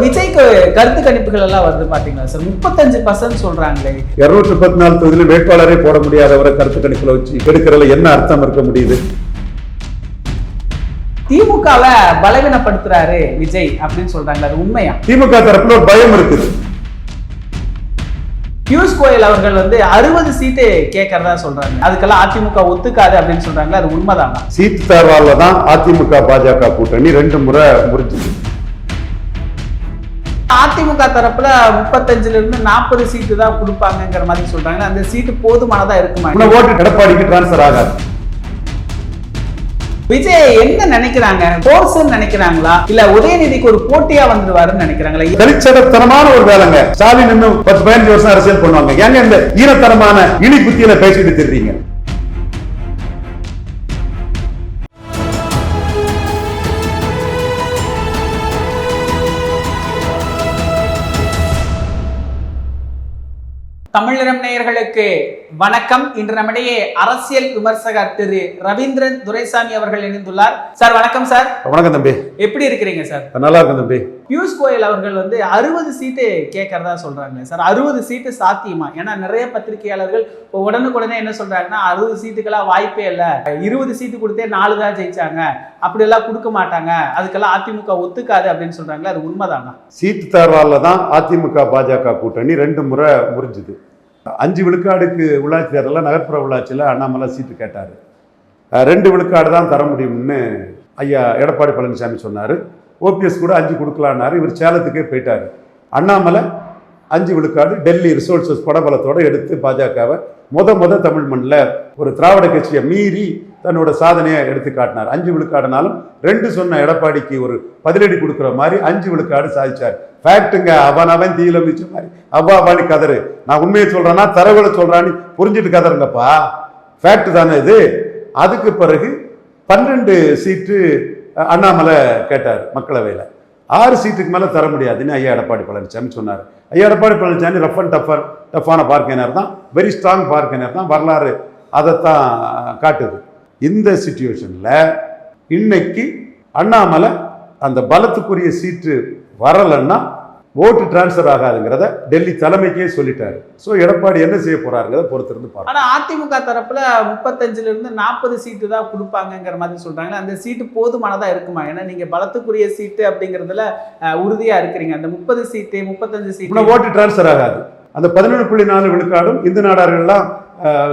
விஜய்க்கு கருத்து கணிப்புகள் எல்லாம் வருது பாத்தீங்களா சார், 35% சொல்றாங்களே. 214 தொகுதியில் வேட்பாளரே போட முடியாதவரை கருத்து கணிப்புல வச்சு எடுக்கிறதுல என்ன அர்த்தம் இருக்க முடியுது? திமுகவை பலவீனப்படுத்துறாரு விஜய் அப்படின்னு சொல்றாங்க, அது உண்மையா? திமுக தரப்புல ஒரு பயம் இருக்குது. பியூஷ் கோயல் அவர்கள் 60 சீட்டு கேட்கறதா சொல்றாங்க, அதுக்கெல்லாம் அதிமுக ஒத்துக்காது அப்படின்னு சொல்றாங்களா, அது உண்மைதானா? சீட்டு தேர்வால தான் அதிமுக பாஜக கூட்டணி 2 முறை முறிஞ்சுது. அதிமுக தரப்புல 35ல இருந்து 40 சீட்டு தான் கொடுப்பாங்கிற மாதிரி சொல்றாங்க. அந்த சீட்டு போதுமானதா இருக்குமா? ஓட்டு எடப்பாடிக்கு டிரான்ஸ்பர் ஆகாது. விஜய் என்ன நினைக்கிறாங்க? போர்ஸ்ன்னு நினைக்கிறாங்களா, இல்ல உதயநிதிக்கு ஒரு போட்டியா வந்துருவாருன்னு நினைக்கிறாங்களா? வெளிச்சடத்தனமான ஒரு வேலைங்க. ஸ்டாலின் இன்னும் 10-15 வருஷம் அரசியல் பண்ணுவாங்க. ஏங்க இந்த ஈரத்தனமான இனி புத்தியில பேசிட்டு தெரியுங்க? தமிழரம் நேயர்களுக்கு வணக்கம். இன்று நம்மிடையே அரசியல் விமர்சகர் திரு ரவீந்திரன் துரைசாமி அவர்கள் இணைந்துள்ளார். சார் வணக்கம். சார் வணக்கம் தம்பி, எப்படி இருக்கிறீங்க சார்? நல்லா இருக்கும் தம்பி. பியூஷ் கோயல் அவர்கள் 60 சீட்டு கேட்கறதா சொல்றாங்க சார், 60 சீட்டு சாத்தியமா? ஏன்னா நிறைய பத்திரிகையாளர்கள் உடனுக்குடனே என்ன சொல்றாங்கன்னா, 60 சீட்டுக்கெல்லாம் வாய்ப்பே இல்லை, 20 சீட்டு கொடுத்தே 4 தான் ஜெயிச்சாங்க, அப்படி எல்லாம் கொடுக்க மாட்டாங்க, அதுக்கெல்லாம் அதிமுக ஒத்துக்காது அப்படின்னு சொல்றாங்களா, அது உண்மைதானா? சீட்டு தேர்வால தான் அதிமுக பாஜக கூட்டணி 2 முறை முறிஞ்சுது. 5 விழுக்காடுக்கு உள்ளாட்சி தேர்தலில் நகர்ப்புற உள்ளாட்சியில் அண்ணாமலை சீட்டு கேட்டார். 2 விழுக்காடு தான் தர முடியும்னு ஐயா எடப்பாடி பழனிசாமி சொன்னார். ஓபிஎஸ் கூட 5 கொடுக்கலான்னாரு. இவர் சேலத்துக்கே போயிட்டார். அண்ணாமலை 5 விழுக்காடு டெல்லி ரிசோர்ஸஸ் படபலத்தோடு எடுத்து பாஜகவை முத தமிழ் மண்ணில் ஒரு திராவிட கட்சியை மீறி தன்னோட சாதனையை எடுத்து காட்டினார். 5 விழுக்காடுனாலும் 2 சொன்ன எடப்பாடிக்கு ஒரு பதிலடி கொடுக்குற மாதிரி 5 விழுக்காடு சாதிச்சார். ஃபேக்ட்டுங்க. அவன் தீயில மிச்ச மாதிரி அவ்வாவானி கதறு. நான் உண்மையை சொல்றேன்னா தரவுகளை சொல்றான்னு புரிஞ்சுட்டு கதருங்கப்பா. ஃபேக்ட் தானே இது. அதுக்கு பிறகு 12 சீட்டு அண்ணாமலை கேட்டார் மக்களவையில். 6 சீட்டுக்கு மேலே தர முடியாதுன்னு ஐயா எடப்பாடி பழனிசாமி சொன்னார். ஐயா எடப்பாடி பழனிசாமி ரஃப் அண்ட் டஃப்பான பார்க்கையினர் தான், வெரி ஸ்ட்ராங் பார்க்கையினர் தான். வரலாறு அதைத்தான் காட்டுது. இந்த சிச்சுவேஷனில் இன்னைக்கு அண்ணாமலை அந்த பலத்துக்குரிய சீட்டு வரலைன்னா ஓட்டு டிரான்ஸ்பர் ஆகாதுங்கிறத டெல்லி தலைமைக்கே சொல்லிட்டாரு. ஸோ எடப்பாடி என்ன செய்ய போறாருங்கிறத பொறுத்திருந்து பார்க்கணும். ஆனால் அதிமுக தரப்புல 35ல இருந்து 40 சீட்டு தான் கொடுப்பாங்கிற மாதிரி சொல்றாங்க. அந்த சீட்டு போதுமானதா இருக்குமா? ஏன்னா நீங்க பலத்துக்குரிய சீட்டு அப்படிங்கிறதுல உறுதியா இருக்கிறீங்க. அந்த 30 சீட்டு 35 சீட்டு ஓட்டு டிரான்ஸ்பர் ஆகாது. அந்த 11.4 விழுக்காடும் இந்து நாடார்கள்லாம்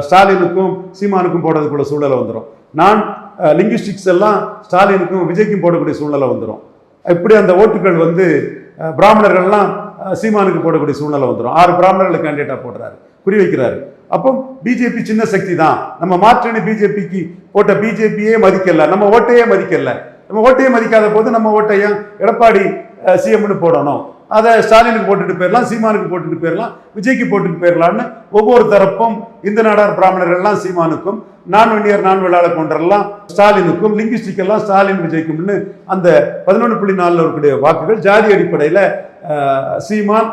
ஸ்டாலினுக்கும் சீமானுக்கும் போடுறதுக்குள்ள சூழலை வந்துடும். நான் லிங்குவிஸ்டிக்ஸ் எல்லாம் ஸ்டாலினுக்கும் விஜய்க்கும் போடக்கூடிய சூழ்நிலை வந்துடும். இப்படி அந்த ஓட்டுகள் பிராமணர்கள்லாம் சீமானுக்கு போடக்கூடிய சூழ்நிலை வந்துடும். 6 பிராமணர்களை கேண்டிடேட்டா போடுறாரு, குறி வைக்கிறாரு. அப்போ பிஜேபி சின்ன சக்தி தான். நம்ம மாற்றணி பிஜேபிக்கு போட்ட பிஜேபியே மதிக்கல, நம்ம ஓட்டையே மதிக்கல. நம்ம ஓட்டையே மதிக்காத போது நம்ம ஓட்டையும் எடப்பாடி சிஎம்னு போடணும். அதை ஸ்டாலினுக்கு போட்டுட்டு போயிடலாம், சீமானுக்கு போட்டுட்டு போயிடலாம், விஜய்க்கு போட்டுட்டு போயிடலான்னு ஒவ்வொரு தரப்பும் இந்த நாடார் பிராமணர்கள்லாம் சீமானுக்கும், நான் வன்னியர் நான் வெள்ளாளர் போன்றெல்லாம் ஸ்டாலினுக்கும், லிங்குவிஸ்டிக் எல்லாம் ஸ்டாலின் விஜய்க்கும்னு அந்த 11.4 இருக்கக்கூடிய வாக்குகள் ஜாதி அடிப்படையில் சீமான்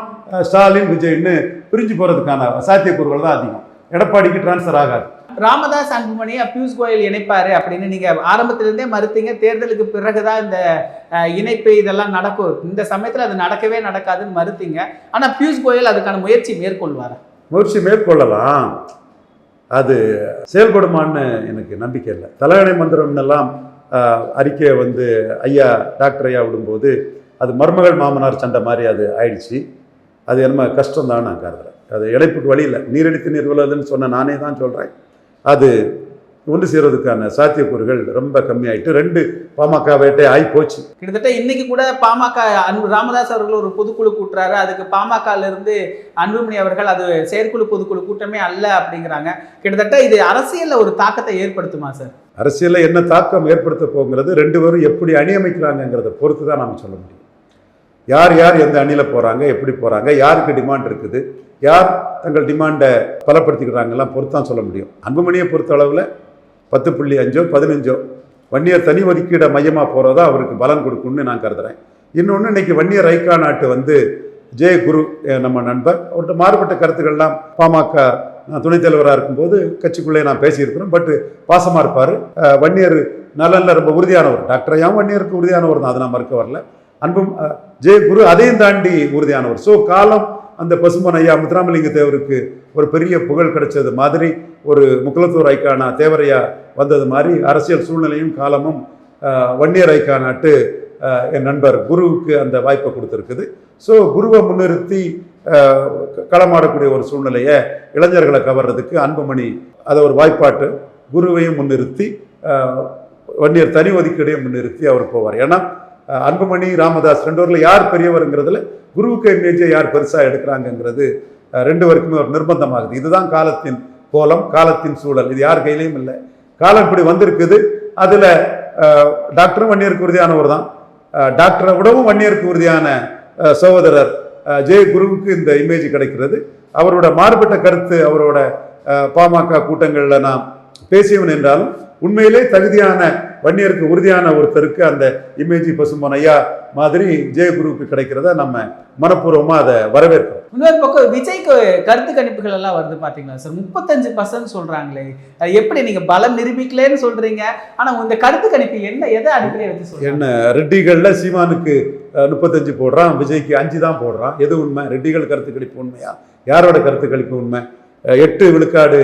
ஸ்டாலின் விஜய்னு பிரிஞ்சு போறதுக்கான சாத்தியக்கூறுகள் தான் அதிகம். எடப்பாடிக்கு டிரான்ஸ்பர் ஆகாது. ராமதாஸ் அன்புமணியை பியூஷ் கோயல் இணைப்பாரு அப்படின்னு நீங்க ஆரம்பத்திலிருந்தே மறுத்தீங்க. தேர்தலுக்கு பிறகுதான் இந்த இணைப்பு இதெல்லாம் நடக்கும், இந்த சமயத்துல அது நடக்கவே நடக்காதுன்னு மறுத்தீங்க. ஆனா பியூஷ் கோயல் அதுக்கான முயற்சி மேற்கொள்வார். முயற்சி மேற்கொள்ளலாம். அது செயல்படுமான்னு எனக்கு நம்பிக்கை இல்லை. தலையணை மந்திரம்னெல்லாம் அறிக்கையை ஐயா டாக்டர் ஐயா விடும்போது அது மருமகள் மாமனார் சண்டை மாதிரி அது ஆயிடுச்சு. அது என்ன கஷ்டம் தான் நான் கருதுறேன். அது இழைப்புக்கு வழி இல்லை. நீரடித்து நீர் விழுதுன்னு சொன்ன நானே தான் சொல்கிறேன். அது ஒன்று சேருவதற்கான சாத்தியக்கூறுகள் ரொம்ப கம்மியாயிட்டு 2 பாமக வேட்டை ஆகி போச்சு. கிட்டத்தட்ட இன்னைக்கு கூட பாமக ராமதாஸ் அவர்கள் ஒரு பொதுக்குழு கூட்டுறாரு. அதுக்கு பாமகல இருந்து அன்புமணி அவர்கள் அது செயற்குழு பொதுக்குழு கூட்டமே அல்ல அப்படிங்கிறாங்க. கிட்டத்தட்ட இது அரசியல்ல ஒரு தாக்கத்தை ஏற்படுத்துமா சார்? அரசியலில் என்ன தாக்கம் ஏற்படுத்த போங்கிறது 2 பேரும் எப்படி அணி அமைக்கிறாங்கிறத பொறுத்து தான் நம்ம சொல்ல முடியும். யார் யார் எந்த அணியில் போகிறாங்க, எப்படி போகிறாங்க, யாருக்கு டிமாண்ட் இருக்குது, யார் தங்கள் டிமாண்டை பலப்படுத்திக்கிறாங்கலாம் பொறுத்தான் சொல்ல முடியும். அன்புமணியை பொறுத்த அளவில் 10.5 15 வன்னியர் தனி ஒதுக்கீட மையமாக போகிறதா அவருக்கு பலன் கொடுக்கும்னு நான் கருதுறேன். இன்னொன்று, இன்னைக்கு வன்னியர் ஐக்கா நாட்டு ஜெயகுரு நம்ம நண்பர், அவர்கிட்ட மாறுபட்ட கருத்துக்கள்லாம் பாமக துணைத் தலைவராக இருக்கும்போது கட்சிக்குள்ளே நான் பேசியிருக்கிறோம். பட் பாசமாக இருப்பார். வன்னியர் நலனில் ரொம்ப உறுதியானவர். டாக்டர் ஐயாவும் வன்னியருக்கு உறுதியானவர் தான், அதை நான் மறுக்க வரல. ஜெய குரு அதையும் தாண்டி உறுதியானவர். ஸோ காலம் அந்த பசும்பொன் ஐயா முத்துராமலிங்க தேவருக்கு ஒரு பெரிய புகழ் கிடைச்சது மாதிரி, ஒரு முக்குலத்தூர் ஐக்கானா தேவரையா வந்தது மாதிரி, அரசியல் சூழ்நிலையும் காலமும் வன்னியர் ஐக்கானாட்டு என் நண்பர் குருவுக்கு அந்த வாய்ப்பை கொடுத்துருக்குது. ஸோ குருவை முன்னிறுத்தி களமாடக்கூடிய ஒரு சூழ்நிலையை இளைஞர்களை கவர்றதுக்கு அன்புமணி அதை ஒரு வாய்ப்பாட்டு குருவையும் முன்னிறுத்தி வன்னியர் தனி ஒதுக்கீடையும் முன்னிறுத்தி அவர் போவார். ஏன்னா அன்புமணி ராமதாஸ் ரெண்டு பேரில் யார் பெரியவருங்கிறதுல குருவுக்கு இமேஜை யார் பெருசாக எடுக்கிறாங்கங்கிறது ரெண்டு பேருக்குமே ஒரு நிர்பந்தமாகுது. இதுதான் காலத்தின் கோலம், காலத்தின் சூழல். இது யார் கையிலையும் இல்லை. காலம் இப்படி வந்திருக்குது. அதில் டாக்டரும் வன்னியருக்கு உறுதியானவர் தான். டாக்டரை விடவும் வன்னியருக்கு உறுதியான சகோதரர் ஜெய குருவுக்கு இந்த இமேஜ் கிடைக்கிறது. அவரோட மாறுபட்ட கருத்து அவரோட பாமக கூட்டங்களில் நாம் பேசியவன் என்றாலும் உண்மையிலே தகுதியான வன்னியருக்கு உறுதியான ஒருத்தருக்கு அந்த இமேஜ் பசும்பொன் ஐயா மாதிரி ஜெயகுருவுக்கு கிடைக்கிறத நம்ம மனப்பூர்வமா அதை வரவேற்கிறோம். இன்னொரு பக்கம் விஜய்க்கு கருத்து கணிப்புகள் எல்லாம் வருது பாத்தீங்களா சார், 35% சொல்றாங்களே, எப்படி நீங்க பலம் நிரூபிக்கலன்னு சொல்றீங்க, ஆனா இந்த கருத்து கணிப்பு என்ன, எதை அடிப்படையை வச்சு சொல்றீங்க? என்ன ரெட்டிகள்ல சீமானுக்கு 35 போடுறான், விஜய்க்கு 5 தான் போடுறான். எது உண்மை? ரெட்டிகள் கருத்து கணிப்பு உண்மையா? யாரோட கருத்து கணிப்பு உண்மை? 8 விழுக்காடு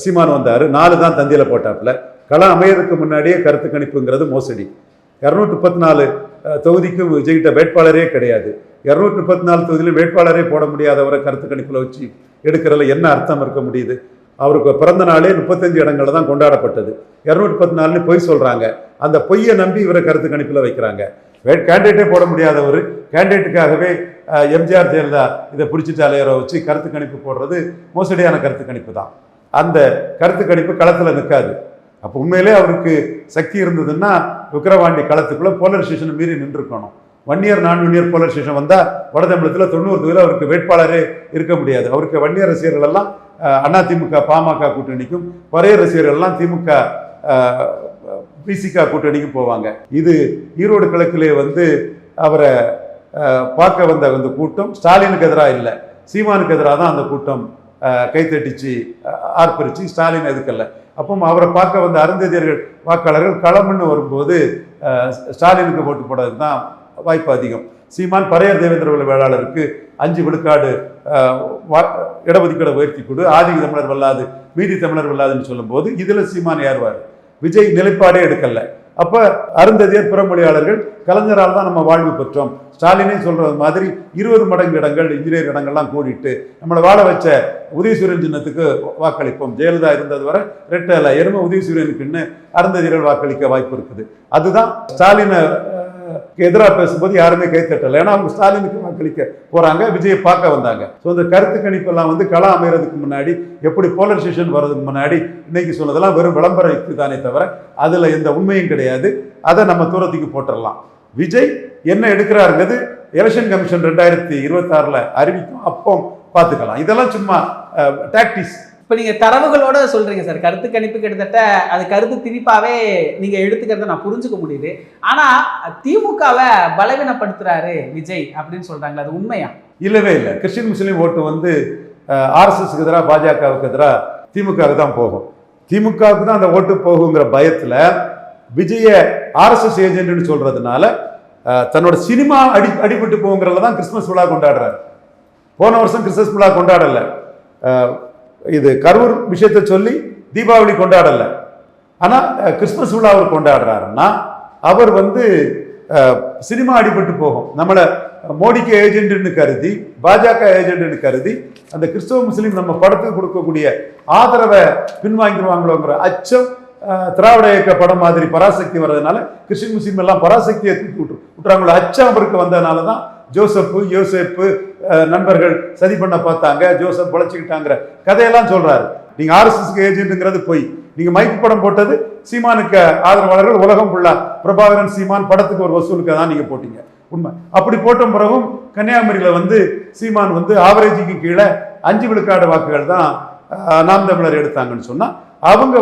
சீமான் வந்தாரு, 4 தான் தந்தியில போட்டாப்புல. களம் அமையறதுக்கு முன்னாடியே கருத்து கணிப்புங்கிறது மோசடி. 234 தொகுதிக்கும் விஜய்கிட்ட வேட்பாளரே கிடையாது. 234 தொகுதியிலும் வேட்பாளரே போட முடியாதவரை கருத்து கணிப்பில் வச்சு எடுக்கிறதுல என்ன அர்த்தம் இருக்க முடியுது? அவருக்கு பிறந்த நாளே 35 இடங்கள்ல தான் கொண்டாடப்பட்டது. 234 பொய் சொல்றாங்க. அந்த பொய்யை நம்பி இவரை கருத்து கணிப்பில் வைக்கிறாங்க. கேண்டிடேட்டே போட முடியாதவர் கேண்டிடேட்டுக்காகவே எம்ஜிஆர் ஜெயலலிதா இதை பிடிச்சிட்டு அலையரை வச்சு கருத்து கணிப்பு போடுறது மோசடியான கருத்து கணிப்பு தான். அந்த கருத்து கணிப்பு களத்தில் நிற்காது. அப்போ உண்மையிலே அவருக்கு சக்தி இருந்ததுன்னா விக்கிரவாண்டி களத்துக்குள்ள போலரைசேஷனை மீறி நின்றுக்கணும். வன்னியர் நான் வன்னியர் போலரைசேஷன் வந்தால் வட தமிழகத்தில் 90 தொகுதியில் அவருக்கு வேட்பாளரே இருக்க முடியாது. அவருக்கு வன்னியர் ரசிகர்கள் எல்லாம் அதிமுக பாமக கூட்டணிக்கும், பறையர் ரசிகர்கள் எல்லாம் திமுக பிசிக கூட்டணிக்கும் போவாங்க. இது ஈரோடு கிழக்கிலே அவரை பார்க்க வந்த அந்த கூட்டம் ஸ்டாலினுக்கு எதிராக இல்லை, சீமானுக்கு எதிராக தான் அந்த கூட்டம் கைத்தட்டிச்சு ஆர்ப்பரிச்சு ஸ்டாலின் எதுக்கல்ல. அப்போ அவரை பார்க்க வந்த அருந்ததியர்கள் வாக்காளர்கள் களம்னு வரும்போது ஸ்டாலினுக்கு ஓட்டு போடுறது தான் வாய்ப்பு அதிகம். சீமான் பறையர் தேவேந்திர வேளாளருக்கு 5 விழுக்காடு இடஒதுக்கீடு உயர்த்தி கொடு, ஆதி தமிழர் வல்லாது மீதி தமிழர் வல்லாதுன்னு சொல்லும்போது இதில் சீமான் ஏறுவார். விஜய் நிலைப்பாடே எடுக்கல. அப்போ அருந்ததியர் பிறமொழியாளர்கள் கலைஞரால் தான் நம்ம வாழ்வு பெற்றோம், ஸ்டாலினே சொல்றது மாதிரி 20 மடங்கு இடங்கள் இன்ஜினியர் இடங்கள்லாம் கூடிட்டு நம்மளை வாழ வச்ச உதயசூரியன் சின்னத்துக்கு வாக்களிப்போம். ஜெயலலிதா இருந்தது வரை ரெட்டல எருமை உதயசூரியனுக்குன்னு அருந்ததியர்கள் வாக்களிக்க வாய்ப்பு இருக்குது. அதுதான் ஸ்டாலினை எதிராக பேசும்போது யாருமே கைத்தட்டலை. ஏன்னா அவங்க ஸ்டாலினுக்கு வாக்களிக்க போறாங்க, விஜயை பார்க்க வந்தாங்க. ஸோ இந்த கருத்து கணிப்பெல்லாம் களம் அமைகிறதுக்கு முன்னாடி, எப்படி போலரைசேஷன் வர்றதுக்கு முன்னாடி இன்னைக்கு சொன்னதெல்லாம் வெறும் விளம்பர யுக்தி தானே தவிர அதுல எந்த உண்மையும் கிடையாது. அதை நம்ம தூரத்துக்கு போட்டுடலாம். விஜய் என்ன எடுக்கிறாருங்கிறது எலெக்ஷன் கமிஷன் 2026 அறிவிக்கும், அப்போ பார்த்துக்கலாம். இதெல்லாம் சும்மா டாக்டிக்ஸ். இப்போ நீங்கள் தரவுகளோட சொல்கிறீங்க சார், கருத்து கணிப்பு கிட்டத்தட்ட அது கருத்து திணிப்பாகவே நீங்கள் எடுத்துக்கிறத நான் புரிஞ்சுக்க முடியுது. ஆனால் திமுகவை பலவீனப்படுத்துகிறாரு விஜய் அப்படின்னு சொல்கிறாங்களே, அது உண்மையா? இல்லவே இல்லை. கிறிஸ்டின் முஸ்லீம் ஓட்டு ஆர்எஸ்எஸ்க்கு எதிராக பாஜகவுக்கு எதிராக திமுகவுக்கு தான் போகும். திமுகவுக்கு தான் அந்த ஓட்டு போகுங்கிற பயத்தில் விஜய ஆர்எஸ்எஸ் ஏஜென்ட்னு சொல்றதுனால தன்னோட சினிமா அடிபட்டு போங்கிறதுல தான் கிறிஸ்துமஸ் விழா கொண்டாடுறாரு. போன வருஷம் கிறிஸ்துமஸ் விழா கொண்டாடல, இது கரூர் விஷயத்தை சொல்லி தீபாவளி கொண்டாடல. ஆனா கிறிஸ்துமஸ் விழா அவர் கொண்டாடுறாருன்னா அவர் சினிமா அடிபட்டு போகும். நம்மளை மோடிக்கு ஏஜென்ட்னு கருதி, பாஜக ஏஜென்ட்னு கருதி அந்த கிறிஸ்தவ முஸ்லீம் நம்ம படத்துக்கு கொடுக்கக்கூடிய ஆதரவை பின்வாங்கிடுவாங்களோங்கிற அச்சம் திராவிட இயக்க படம் மாதிரி பராசக்தி வர்றதுனால கிறிஸ்டின் முஸ்லீம் எல்லாம் பராசக்தியை தூக்கி விட்டுறாங்களோ அச்சம் அவருக்கு வந்ததுனால தான் யோசேப்பு நண்பர்கள் சதி பண்ண பார்த்தாங்க, ஜோசப் பொழைச்சிக்கிட்டாங்கிற கதையெல்லாம் சொல்றாரு. நீங்க ஆர்எஸ்எஸ்க்கு ஏஜென்ட்ங்கிறது போய் நீங்க மைக்கு படம் போட்டது சீமானுக்கு ஆதரவாளர்கள் உலகம் ஃபுல்லா பிரபாகரன் சீமான் படத்துக்கு ஒரு வசூலுக்கு தான் நீங்க போட்டீங்க. உண்மை. அப்படி போட்ட பிறகும் கன்னியாகுமரியில சீமான் ஆவரேஜுக்கு கீழே 5 விழுக்காடு வாக்குகள் தான் நாம் தமிழர் எடுத்தாங்கன்னு சொன்னா அவங்க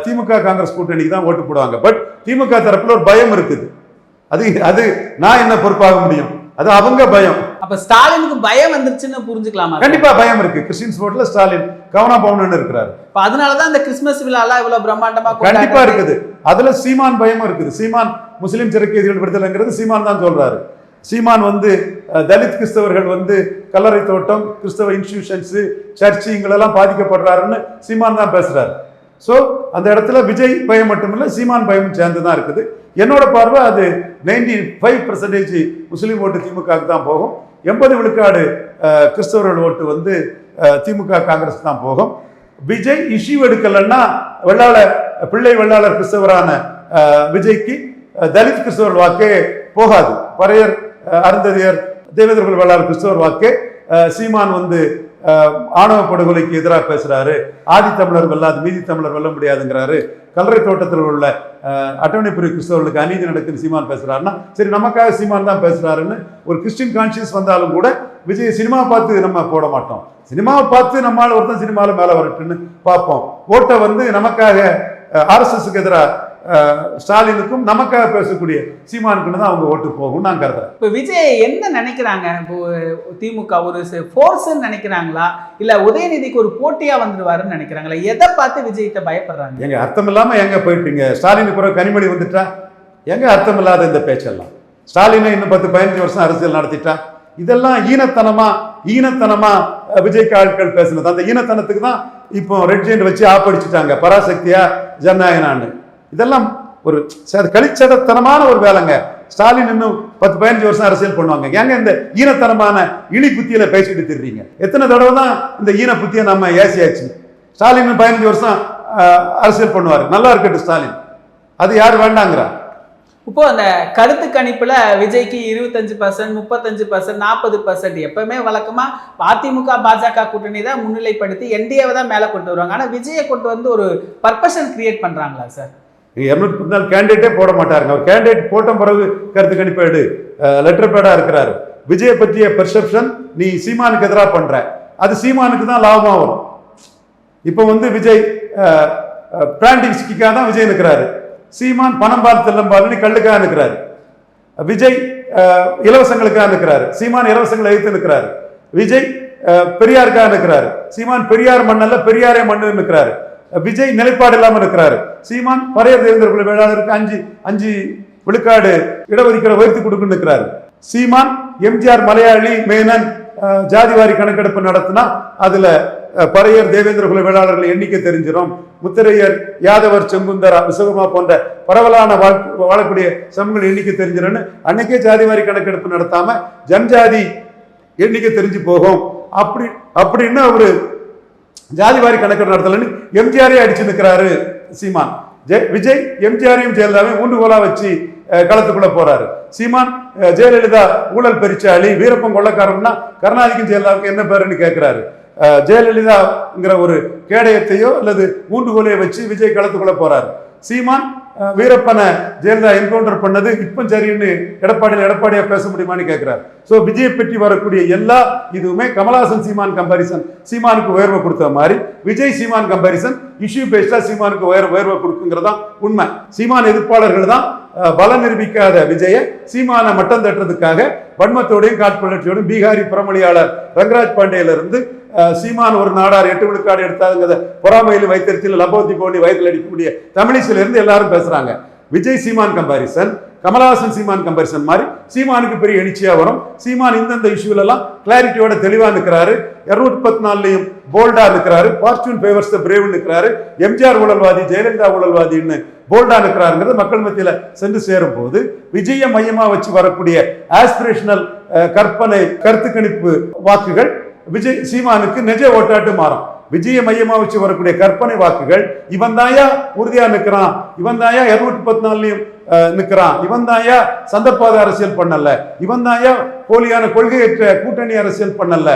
திமுக காங்கிரஸ் கூட்டணிக்கு தான் ஓட்டு போடுவாங்க. பட் திமுக தரப்புல ஒரு பயம் இருக்குது. அது நான் என்ன பொறுப்பாக முடியும்? அது அவங்க பயம். அப்ப ஸ்டாலினுக்கு பயம் வந்துருச்சுன்னு புரிஞ்சுக்கலாமா? கண்டிப்பா பயம் இருக்கு. கிறிஸ்டியன்ஸ் ஓட்ல ஸ்டாலின் கவனா பவுன்னு இருக்கிறாரு. அதனாலதான் இந்த கிறிஸ்துமஸ் விழாலாம் இவ்வளவு பிரம்மாண்டமா கண்டிப்பா இருக்குது. அதுல சீமான் பயமும் இருக்குது. சீமான் முஸ்லிம் சிறைக்கைதிகள் விடுதலைங்கிறது சீமான் தான் சொல்றாரு. சீமான் தலித் கிறிஸ்தவர்கள் கல்லறை தோட்டம், கிறிஸ்தவ இன்ஸ்டிடியூஷன்ஸ், சர்ச்சு இங்களெல்லாம் பாதிக்கப்படுறாருன்னு சீமான் தான் பேசுறாரு. ஸோ அந்த இடத்துல விஜய் பயம் மட்டுமில்லை, சீமான் பயம் சேர்ந்து தான் இருக்குது. என்னோட பார்வை அது 95% முஸ்லீம் ஓட்டு திமுகவுக்கு தான் போகும். 80 விழுக்காடு கிறிஸ்தவர்கள் ஓட்டு திமுக காங்கிரஸ் தான் போகும். விஜய் இஷ்யூ எடுக்கலன்னா பிள்ளை வெள்ளாளர் கிறிஸ்தவரான விஜய்க்கு தலித் கிறிஸ்தவர் வாக்கே போகாது. பறையர், அருந்ததியர், தேவேந்திர வெள்ளாளர் கிறிஸ்தவர் வாக்கே சீமான் ஆணவ படுகொலைக்கு எதிராக பேசுறாரு, ஆதி தமிழர் வெல்லாது மீதி தமிழர் வெல்ல முடியாதுங்கிறாரு, கல்லறை தோட்டத்தில் உள்ள அட்டவணை பிரிவு கிறிஸ்தவர்களுக்கு அநீதி நடக்குன்னு சீமான் பேசுறாருன்னா சரி நமக்காக சீமான் தான் பேசுறாருன்னு ஒரு கிறிஸ்டின் கான்சியஸ் வந்தாலும் கூட விஜய் சினிமா பார்த்து நம்ம போட மாட்டோம். சினிமாவை பார்த்து நம்மளால ஒருத்தன் சினிமாவில் மேலே வரட்டுன்னு பார்ப்போம். ஓட்டை நமக்காக RSSக்கு எதிராக ஸ்டாலினுக்கும் நமக்காக பேசக்கூடிய சீமானுக்குன்னு தான் அவங்க ஓட்டு போகும் நான் கருதுறேன். இப்போ விஜய் என்ன நினைக்கிறாங்க? இப்போ திமுக ஒரு ஃபோர்ஸ்ன்னு நினைக்கிறாங்களா, இல்ல உதயநிதிக்கு ஒரு போட்டியா வந்துடுவாருன்னு நினைக்கிறாங்களா? எதை பார்த்து விஜய்கிட்ட பயப்படுறாங்க? எங்க அர்த்தம் இல்லாம எங்க போயிட்டீங்க? ஸ்டாலினுக்கு பிறகு கனிமொழி வந்துட்டா, எங்க அர்த்தம் இல்லாத இந்த பேச்செல்லாம்? ஸ்டாலினை இன்னும் 10-15 வருஷம் அரசியல் நடத்திட்டா, இதெல்லாம் ஈனத்தனமா விஜய்க்கு ஆட்கள் பேசினது. அந்த ஈனத்தனத்துக்கு தான் இப்போ ரெட் ஜெயிண்ட் வச்சு ஆப்படிச்சுட்டாங்க, பராசக்தியா ஜனநாயகனான்னு. இதெல்லாம் ஒரு கழிச்சடத்தனமான ஒரு வேலைங்க. ஸ்டாலின் இன்னும் 10-15 வருஷம் அரசியல் பண்ணுவாங்க. ஏங்க இந்த ஈனத்தனமான இனி புத்தியில பேசிட்டு திரிறீங்க? எத்தனை தடவை தான் இந்த ஈன புத்தியை நம்ம ஏசியாச்சு? ஸ்டாலின் 15 வருஷம் அரசியல் பண்ணுவாரு, நல்லா இருக்கட்டும் ஸ்டாலின், அது யார் வேண்டாங்கிறா? இப்போ அந்த கருத்து கணிப்புல விஜய்க்கு 25%, 35%, 40%, எப்பவுமே வழக்கமா அதிமுக பாஜக கூட்டணி தான் முன்னிலைப்படுத்தி என்டிஏவை தான் மேல கொண்டு வருவாங்க. ஆனா விஜயை கொண்டு ஒரு பர்பஷன் கிரியேட் பண்றாங்களா சார்? 214 கேண்டிடேட்டே போட மாட்டாருங்க. அவர் கேண்டிடேட் போட்ட பிறகு கருத்து கணிப்பேடு லெட்டர் பேடா இருக்கிறாரு. விஜயை பற்றிய பெர்செப்ஷன் நீ சீமானுக்கு எதிராக பண்ற, அது சீமானுக்கு தான் லாபமா வரும். இப்போ விஜய் பிராண்டிங்ஸ்க்காக தான் விஜய் நிற்கிறாரு. சீமான் பணம்பால் தெல்லம்பால்னு கல்லுக்காக நிற்கிறாரு. விஜய் இலவசங்களுக்காக நிற்கிறாரு. சீமான் இலவசங்களை எதிர்த்து நிற்கிறாரு. விஜய் பெரியாருக்காக நிற்கிறாரு. சீமான் பெரியார் மண்ணல்ல பெரியாரே மண்ணு நிற்கிறாரு. விஜய் நிலைப்பாடு இல்லாம இருக்கிறாரு. சீமான் பறையர் தேர்தல் வேளாளருக்கு 5 விழுக்காடு இடஒதுக்கீடு உயர்த்தி கொடுக்குன்னு இருக்கிறாரு. சீமான் எம்ஜிஆர் மலையாளி மேனன் ஜாதிவாரி கணக்கெடுப்பு நடத்தினா அதுல பறையர் தேவேந்திர குல வேளாளர்கள் எண்ணிக்கை தெரிஞ்சிடும். முத்திரையர், யாதவர், செங்குந்தரா, விஸ்வகர்மா போன்ற பரவலான வாழக்கூடிய சமூகங்கள் எண்ணிக்கை தெரிஞ்சிடும்னு அன்னைக்கே ஜாதிவாரி கணக்கெடுப்பு நடத்தாம ஜன்ஜாதி எண்ணிக்கை தெரிஞ்சு போகும். அப்படின்னு அவரு ஜாதிவாரி கணக்கெடுப்பு நடத்தலன்னு எம்ஜிஆரே அடிச்சு நிற்கிறாரு சீமான். விஜய் எம்ஜிஆரையும் ஜெயலலிதாவையும் ஊண்டுகோலா வச்சு களத்துக்குள்ள போறாரு. சீமான் ஜெயலலிதா ஊழல் பெரிச்சாளி, வீரப்பன் கொள்ளக்காரன்னா கருணாநிதிக்கும் ஜெயலலிதாவுக்கு என்ன பேருன்னு கேட்கிறாரு. ஜெயலலிதாங்கிற ஒரு கேடயத்தையோ அல்லது ஊண்டுகோலையோ வச்சு விஜய் களத்துக்குள்ள போறாரு. சீமான் வீரப்பனை ஜெயலலிதா என்கவுண்டர் பண்ணது இப்ப சரின்னு எடப்பாடியா பேச முடியுமான்னு கேட்கிறார். ஸோ விஜயை பற்றி வரக்கூடிய எல்லா இதுவுமே கமலஹாசன் சீமான் கம்பாரிசன் சீமானுக்கு உயர்வை கொடுத்த மாதிரி விஜய் சீமான் கம்பாரிசன் இஷ்யூ பேஸ்டா சீமானுக்கு உயர்வை கொடுக்குங்கிறதா உண்மை. சீமான் எதிர்ப்பாளர்கள் தான் பலம் நிரூபிக்காத விஜய சீமான மட்டம் தட்டுறதுக்காக வன்மத்தோடையும் காட்புணர்ச்சியோடும் பீகாரி புறமொழியாளர் ரங்கராஜ் பாண்டேல இருந்து சீமான் ஒரு நாடார் 8 விழுக்காடு எடுத்தாங்க பொறாமையில் வைத்திருச்சில் லபோதி போனி வயதில் அடிக்கக்கூடிய தமிழிசில இருந்து எல்லாரும் பேசுறாங்க. விஜய் சீமான் கம்பாரிசன் கமலஹாசன் சீமான் கம்பாரிசன் மாதிரி சீமானுக்கு பெரிய எழுச்சியா வரும். சீமான் இந்தந்த இஷ்யூல எல்லாம் கிளாரிட்டியோட தெளிவா நிற்கிறாரு. 214லையும் போல்டா நிற்கிறாரு. ஃபார்ச்சூன் ஃபேவர்ஸ் த பிரேவ் நிற்கிறாரு. எம்ஜிஆர் ஊழல்வாதி, ஜெயலலிதா ஊழல்வாதின்னு போல்டா நிற்கிறாருங்கிறது மக்கள் மத்தியில சென்று சேரும் போது விஜய மையமா வச்சு வரக்கூடிய ஆஸ்பிரேஷனல் கற்பனை கருத்து கணிப்பு வாக்குகள் விஜய் சீமானுக்கு நிஜ ஓட்டாட்டு மாறும். விஜய மையமா வச்சு வரக்கூடிய கற்பனை வாக்குகள் இவன் தாயா உறுதியா நிற்கிறான், இவன் தாயா 214லையும் நிற்கிறான், இவன் தாயா சந்தர்ப்பாத அரசியல் பண்ணல, இவன் தாயா போலியான கொள்கையற்ற கூட்டணி அரசியல் பண்ணல,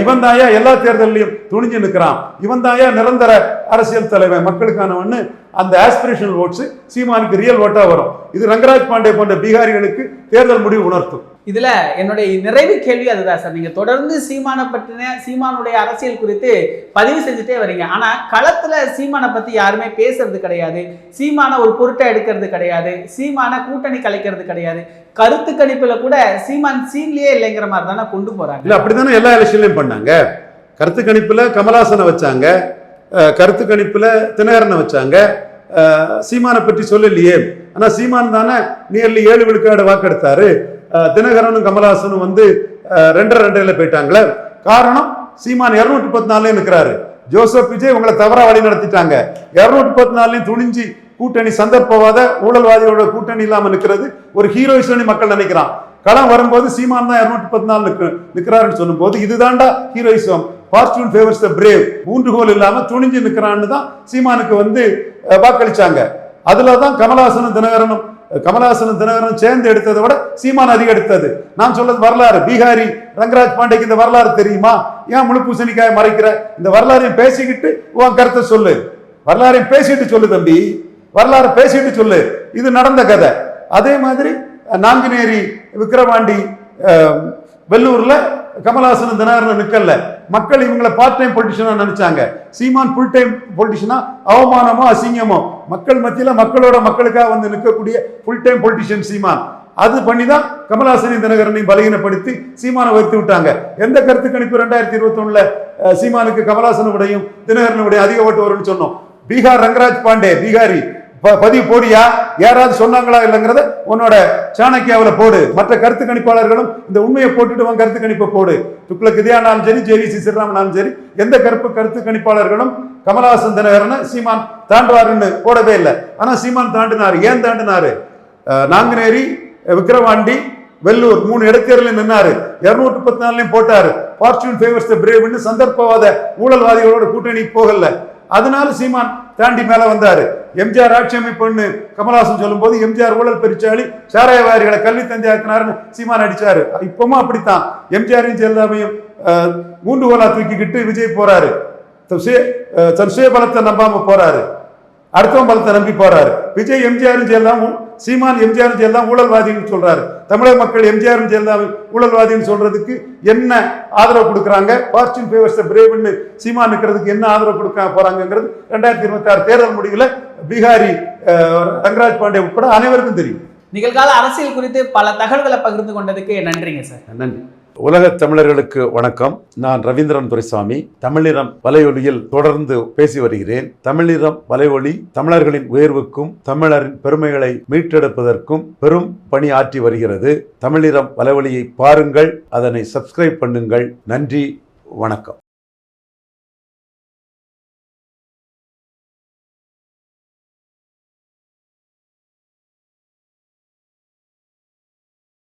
இவன் தாயா எல்லா தேர்தலையும் துணிஞ்சு நிற்கிறான், இவன் தாயா நிரந்தர அரசியல் தலைவன் மக்களுக்கானவன்னு அந்த ஆஸ்பிரேஷனல் ஓட்ஸ் சீமானுக்கு ரியல் ஓட்டா வரும். இது ரங்கராஜ் பாண்டே போன்ற பீகாரிகளுக்கு தேர்தல் முடிவு உணர்த்தும். இதுல என்னுடைய நிறைவு கேள்வி அதுதான் சார். நீங்க தொடர்ந்து சீமானை பற்றின சீமானுடைய அரசியல் குறித்து பதிவு செஞ்சுட்டே வரீங்க. ஆனா களத்துல சீமானை பத்தி யாருமே பேசுறது கிடையாது, சீமான ஒரு பொருட்டை எடுக்கிறது கிடையாது, சீமான கூட்டணி கலைக்கிறது கிடையாது. கருத்து கணிப்புல கூட சீமான் சீன்லயே இல்லைங்கிற மாதிரி தானே கொண்டு போறாங்க. இல்ல அப்படித்தானே எல்லா எலெக்ஷன்லயும் பண்ணாங்க. கருத்து கணிப்புல கமலாசனை வச்சாங்க, கருத்து கணிப்புல தினகரனை வச்சாங்க, சீமானை பற்றி சொல்லலையே. ஆனா சீமான் தானே நியர்லி 7 விழுக்காடு வாக்கெடுத்தாரு. தினகரனும் கமலஹாசனும் வந்து 2.5 போயிட்டாங்களே. காரணம் சீமான் 214 இருக்கிறாரு. ஜோசப் விஜய் உங்களை தவறா வழி நடத்திட்டாங்க. 214 துணிஞ்சு கூட்டணி சந்தர்ப்பவாத ஊழல்வாதியோட கூட்டணி இல்லாம நிற்கிறது ஒரு ஹீரோயிசம் மக்கள் நினைக்கிறான். களம் வரும்போது சீமான் தான் 214 நிற்கிறாருன்னு சொல்லும் போது இதுதான்டா heroism. Fortune favours the brave. ஊன்றுகோல் இல்லாம துணிஞ்சு நிற்கிறான்னு தான் சீமானுக்கு வந்து வாக்களிச்சாங்க. அதுலதான் கமலஹாசனும் தினகரனும் சேர்ந்து எடுத்ததை விட சீமான் அதிகம் எடுத்தது. நான் சொல்றது வரலாறு. பீகாரி ரங்கராஜ் பாண்டேக்கு இந்த வரலாறு தெரியுமா? ஏன் முழு பூசணிக்காய் மறைக்கிற? இந்த வரலாறையும் பேசிக்கிட்டு உன் கருத்தை சொல்லு. வரலாறையும் பேசிட்டு சொல்லு தம்பி, வரலாறு பேசிட்டு சொல்லு. இது நடந்த கதை. அதே மாதிரி நாங்குநேரி, விக்கிரவாண்டி, வெள்ளூர்ல கமலஹாசன் தினகரன் நிக்கல. மக்கள் இவங்களை பார்ட் டைம் பொலிட்டிஷனா நினைச்சாங்க. சீமான் ஃபுல் டைம் பொலிட்டிஷனா அவமானமோ அசிங்கமோ மக்கள் மத்தியில மக்களுக்காக வந்து நிற்கக்கூடிய ஃபுல் டைம் பொலிட்டிஷியன் சீமான். அது பண்ணி தான் கமலஹாசனையும் தினகரனையும் பலகீனப்படுத்தி சீமானை வைத்து விட்டாங்க. எந்த கருத்து கணிப்பு 2021 சீமானுக்கு கமலஹாசனை விடையும் தினகரனை விடையும் அதிக ஓட்டு வரும்னு சொன்னோம். பீகார் ரங்கராஜ் பாண்டே பீகாரி பதிவு போடியா? யாராவது சொன்னாங்களா இல்லைங்கிறத உன்னோட சாணக்கியாவில் போடு. மற்ற கருத்து கணிப்பாளர்களும் இந்த உண்மையை போட்டுட்டு உன் கருத்து கணிப்பை போடு. துக்ளக் இதயானாலும் சரி, ஜேவிசி ஸ்ரீராமனாலும் சரி, எந்த கருத்து கணிப்பாளர்களும் கமலஹாசன் தினகரனை சீமான் தாண்டுவாருன்னு போடவே இல்லை. ஆனா சீமான் தாண்டினாரு. ஏன் தாண்டினாரு? நாங்குநேரி, விக்கிரவாண்டி, வெள்ளூர் 3 இடைத்தேர்தலில் நின்னாரு. 214 போட்டாரு. ஃபார்ச்சூன் ஃபேவர்ஸ் த பிரேவ்னு சந்தர்ப்பவாத ஊழல்வாதிகளோட கூட்டணி போகல. அதனால சீமான் தாண்டி மேல வந்தாரு. எம்ஜிஆர் ஆட்சி அமைப்புன்னு கமலஹாசன் சொல்லும் போது எம்ஜிஆர் ஊழல் பெருச்சாளி, சாராயவாரிகளை கல்வி தந்தையாக்குனாருன்னு சீமான் அடிச்சாரு. இப்பவும் அப்படித்தான். எம்ஜிஆரையும் ஜெயலலிதாவையும் ஊண்டுகோலா தூக்கிக்கிட்டு விஜய் போறாரு. தன் சுயபலத்தை நம்பாம போறாரு, அடுத்தவன் பலத்தை நம்பி போறாரு. விஜய் எம்ஜிஆரும் ஜெயலலிதாவும், சீமான் எம்ஜிஆரும் ஜெயலலிதா ஊழல்வாதின்னு சொல்றாரு. தமிழக மக்கள் எம்ஜிஆரும் ஜெயலலிதாவும் ஊழல்வாதின்னு சொல்றதுக்கு என்ன ஆதரவு கொடுக்குறாங்க? ஃபார்ச்சூன் ஃபேவர்ஸ் த பிரேவ்னு சீமான் இருக்கிறதுக்கு என்ன ஆதரவு கொடுக்க போறாங்கிறது 2026 தேர்தல் முடிவுல பீகாரி ரங்கராஜ் பாண்டே உட்பட அனைவருக்கும் தெரியும். நிகழ்கால அரசியல் குறித்து பல தகவல்களை பகிர்ந்து கொண்டதுக்கு நன்றிங்க சார். நன்றி. உலக தமிழர்களுக்கு வணக்கம். நான் ரவீந்திரன் துரைசாமி. தமிழ்நிறம் வலையொலியில் தொடர்ந்து பேசி வருகிறேன். தமிழ்நிறம் வலையொலி தமிழர்களின் உயர்வுக்கும் தமிழரின் பெருமைகளை மீட்டெடுப்பதற்கும் பெரும் பணி ஆற்றி வருகிறது. தமிழ்நிறம் வலையொலியை பாருங்கள், அதனை சப்ஸ்கிரைப் பண்ணுங்கள். நன்றி, வணக்கம்.